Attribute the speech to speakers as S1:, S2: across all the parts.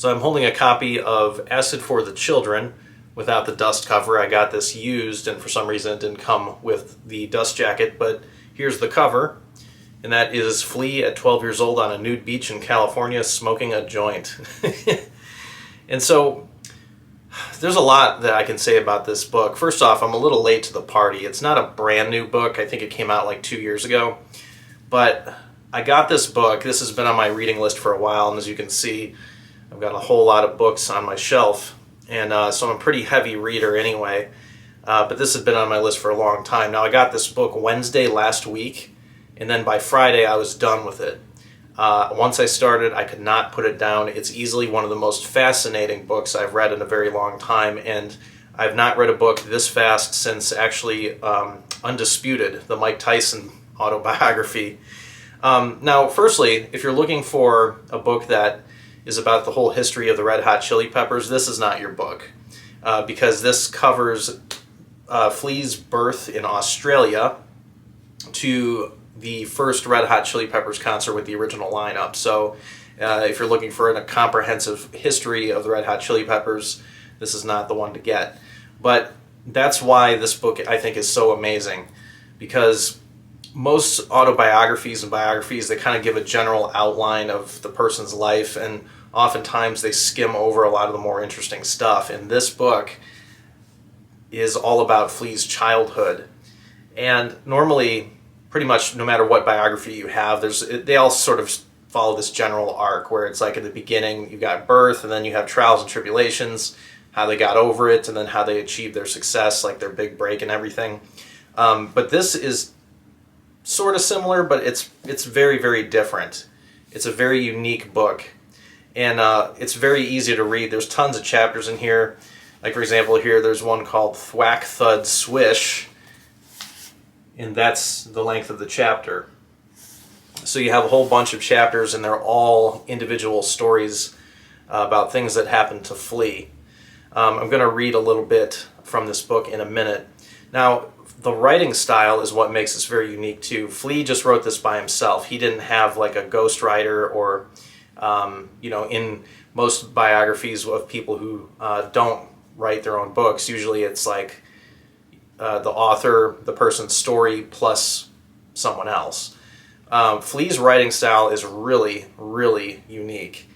S1: So I'm holding a copy of Acid for the Children without the dust cover. I got this used, and for some reason it didn't come with the dust jacket, but here's the cover, and that is Flea at 12 years old on a nude beach in California smoking a joint. And so there's a lot that I can say about this book. First off, I'm a little late to the party. It's not a brand new book. I think it came out like 2 years ago. But I got this book. This has been on my reading list for a while, and as you can see, I've got a whole lot of books on my shelf, and so I'm a pretty heavy reader anyway, but this has been on my list for a long time. Now, I got this book Wednesday last week, and then by Friday I was done with it. Once I started, I could not put it down. It's easily one of the most fascinating books I've read in a very long time, and I've not read a book this fast since actually Undisputed, the Mike Tyson autobiography. Now, firstly, if you're looking for a book that is about the whole history of the Red Hot Chili Peppers, this is not your book, because this covers Flea's birth in Australia to the first Red Hot Chili Peppers concert with the original lineup. So if you're looking for a comprehensive history of the Red Hot Chili Peppers, this is not the one to get. But that's why this book, I think, is so amazing, because most autobiographies and biographies, they kind of give a general outline of the person's life, and oftentimes they skim over a lot of the more interesting stuff. And this book is all about Flea's childhood. And normally, pretty much no matter what biography you have, they all sort of follow this general arc where it's like at the beginning you've got birth, and then you have trials and tribulations, how they got over it, and then how they achieved their success, like their big break and everything. But this is sort of similar, but it's very, very different. It's a very unique book, and it's very easy to read. There's tons of chapters in here. Like, for example, here there's one called Thwack Thud Swish, and that's the length of the chapter. So you have a whole bunch of chapters, and they're all individual stories about things that happened to Flea. I'm going to read a little bit from this book in a minute. Now, the writing style is what makes this very unique too. Flea just wrote this by himself. He didn't have like a ghostwriter, or in most biographies of people who don't write their own books, usually it's like the author, the person's story, plus someone else. Flea's writing style is really, really unique.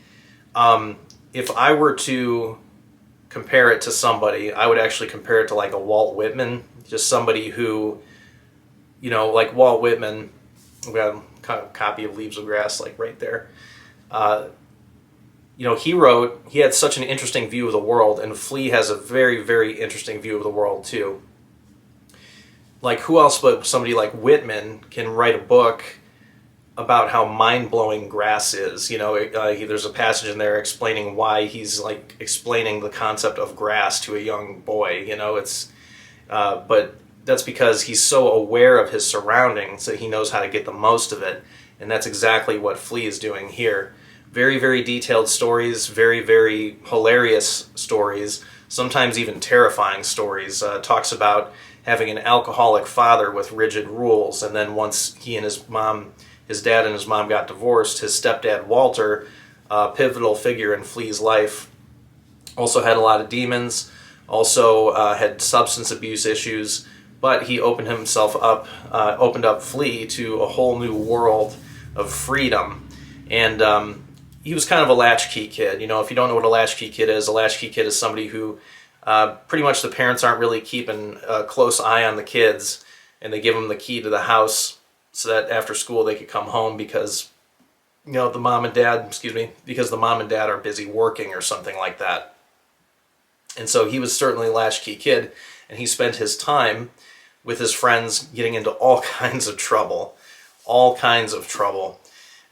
S1: If I were to compare it to somebody, I would actually compare it to like a Walt Whitman. Just somebody who, like Walt Whitman, we got a copy of Leaves of Grass, like right there. He had such an interesting view of the world, and Flea has a very, very interesting view of the world too. Like, who else but somebody like Whitman can write a book about how mind-blowing grass is? There's a passage in there explaining why he's like explaining the concept of grass to a young boy. But that's because he's so aware of his surroundings that he knows how to get the most of it, and that's exactly what Flea is doing here. Very, very detailed stories, very, very hilarious stories, sometimes even terrifying stories. Talks about having an alcoholic father with rigid rules, and then once his dad and his mom got divorced, his stepdad Walter, a pivotal figure in Flea's life, also had a lot of demons, also had substance abuse issues, but he opened up Flea to a whole new world of freedom. And he was kind of a latchkey kid. If you don't know what a latchkey kid is somebody who pretty much the parents aren't really keeping a close eye on the kids, and they give them the key to the house so that after school they could come home because the mom and dad are busy working or something like that. And so he was certainly a latchkey kid, and he spent his time with his friends getting into all kinds of trouble.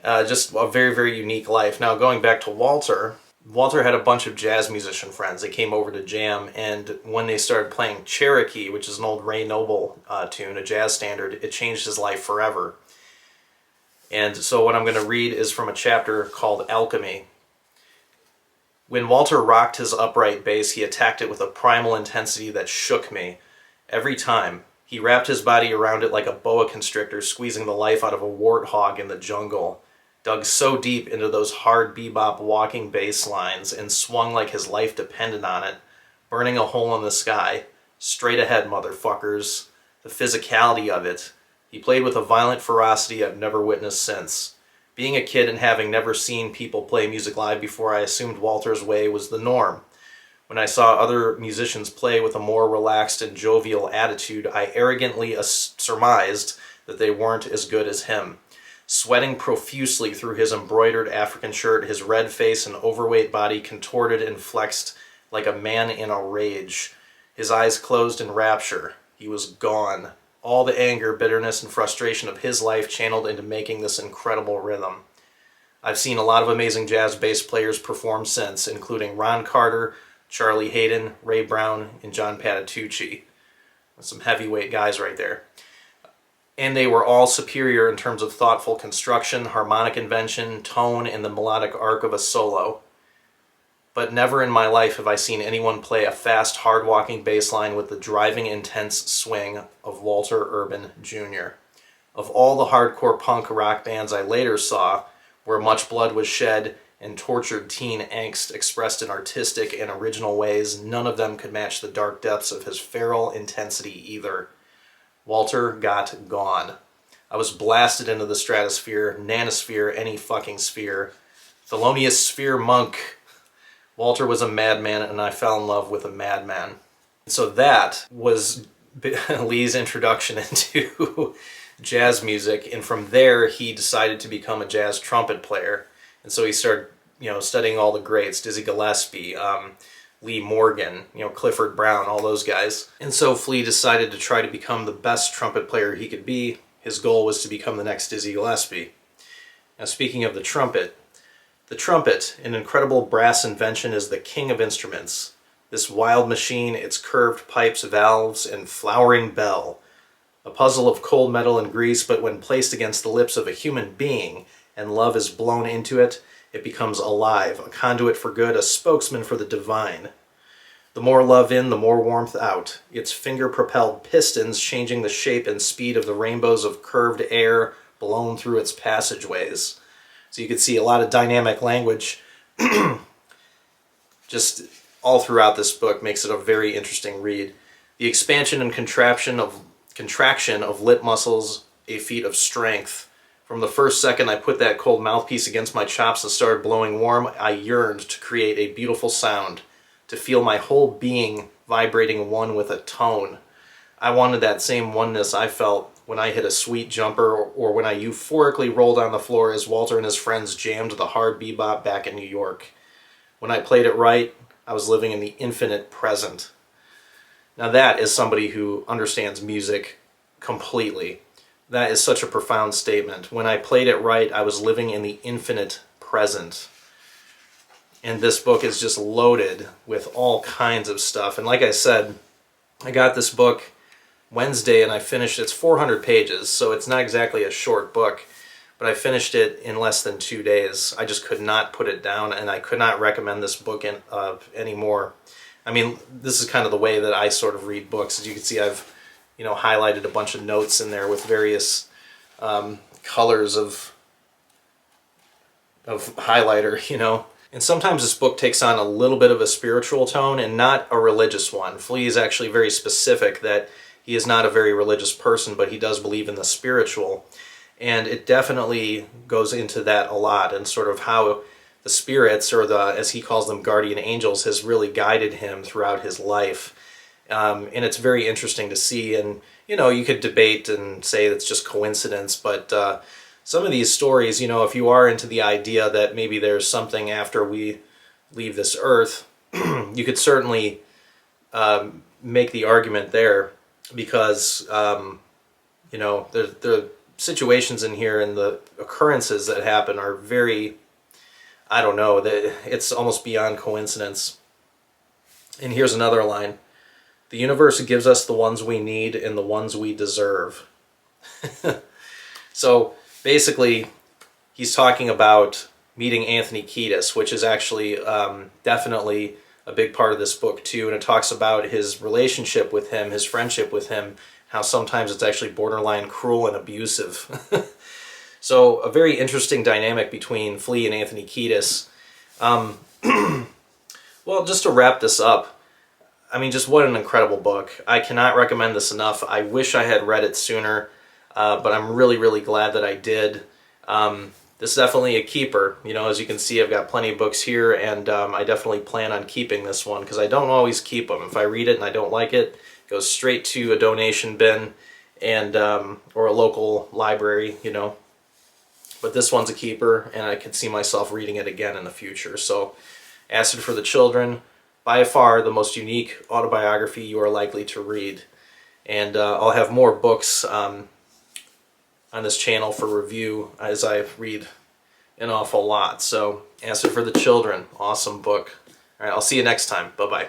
S1: Just a very, very unique life. Now, going back to Walter had a bunch of jazz musician friends. They came over to jam, and when they started playing Cherokee, which is an old Ray Noble tune, a jazz standard, it changed his life forever. And so what I'm going to read is from a chapter called Alchemy. When Walter rocked his upright bass, he attacked it with a primal intensity that shook me. Every time, he wrapped his body around it like a boa constrictor squeezing the life out of a warthog in the jungle. dug so deep into those hard bebop walking bass lines and swung like his life depended on it, burning a hole in the sky. Straight ahead, motherfuckers. The physicality of it. He played with a violent ferocity I've never witnessed since. Being a kid and having never seen people play music live before, I assumed Walter's way was the norm. When I saw other musicians play with a more relaxed and jovial attitude, I arrogantly surmised that they weren't as good as him. Sweating profusely through his embroidered African shirt, his red face and overweight body contorted and flexed like a man in a rage. His eyes closed in rapture. He was gone. All the anger, bitterness, and frustration of his life channeled into making this incredible rhythm. I've seen a lot of amazing jazz bass players perform since, including Ron Carter, Charlie Hayden, Ray Brown, and John Patitucci. Some heavyweight guys right there. And they were all superior in terms of thoughtful construction, harmonic invention, tone, and the melodic arc of a solo. But never in my life have I seen anyone play a fast, hard-walking bass line with the driving, intense swing of Walter Urban Jr. Of all the hardcore punk rock bands I later saw, where much blood was shed and tortured teen angst expressed in artistic and original ways, none of them could match the dark depths of his feral intensity either. Walter got gone. I was blasted into the stratosphere, nanosphere, any fucking sphere. Thelonious sphere monk. Walter was a madman, and I fell in love with a madman. So that was Lee's introduction into jazz music, and from there he decided to become a jazz trumpet player. And so he started, studying all the greats, Dizzy Gillespie, Lee Morgan, Clifford Brown, all those guys. And so Flea decided to try to become the best trumpet player he could be. His goal was to become the next Dizzy Gillespie. Now, speaking of the trumpet, an incredible brass invention, is the king of instruments. This wild machine, its curved pipes, valves, and flowering bell. A puzzle of cold metal and grease, but when placed against the lips of a human being and love is blown into it, it becomes alive, a conduit for good, a spokesman for the divine. The more love in, the more warmth out. Its finger-propelled pistons changing the shape and speed of the rainbows of curved air blown through its passageways. So you can see a lot of dynamic language just all throughout this book. Makes it a very interesting read. The expansion and contraction of lip muscles, a feat of strength. From the first second I put that cold mouthpiece against my chops and started blowing warm, I yearned to create a beautiful sound, to feel my whole being vibrating one with a tone. I wanted that same oneness I felt when I hit a sweet jumper, or when I euphorically rolled on the floor as Walter and his friends jammed the hard bebop back in New York. When I played it right, I was living in the infinite present. Now that is somebody who understands music completely. That is such a profound statement. When I played it right, I was living in the infinite present. And this book is just loaded with all kinds of stuff. And like I said, I got this book Wednesday and I finished it. It's 400 pages, so it's not exactly a short book, but I finished it in less than 2 days. I just could not put it down, and I could not recommend this book anymore. I mean, this is kind of the way that I sort of read books. As you can see, I've highlighted a bunch of notes in there with various colors of highlighter, And sometimes this book takes on a little bit of a spiritual tone and not a religious one. Flea is actually very specific that he is not a very religious person, but he does believe in the spiritual. And it definitely goes into that a lot, and sort of how the spirits, or as he calls them, guardian angels, has really guided him throughout his life. And it's very interesting to see. And, you could debate and say it's just coincidence, but some of these stories, if you are into the idea that maybe there's something after we leave this earth, you could certainly make the argument there, because, the situations in here and the occurrences that happen are very, it's almost beyond coincidence. And here's another line. The universe gives us the ones we need and the ones we deserve. So basically, he's talking about meeting Anthony Kiedis, which is actually definitely a big part of this book too, and it talks about his relationship with him, his friendship with him, how sometimes it's actually borderline cruel and abusive. So a very interesting dynamic between Flea and Anthony Kiedis. Well, just to wrap this up, I mean, just what an incredible book. I cannot recommend this enough. I wish I had read it sooner, but I'm really, really glad that I did. This is definitely a keeper. You know, as you can see, I've got plenty of books here, and I definitely plan on keeping this one, because I don't always keep them. If I read it and I don't like it, it goes straight to a donation bin and or a local library, you know. But this one's a keeper, and I could see myself reading it again in the future. So, Acid for the Children, by far the most unique autobiography you are likely to read. And I'll have more books on this channel for review, as I read an awful lot. So, Acid for the Children, awesome book. All right, I'll see you next time. Bye-bye.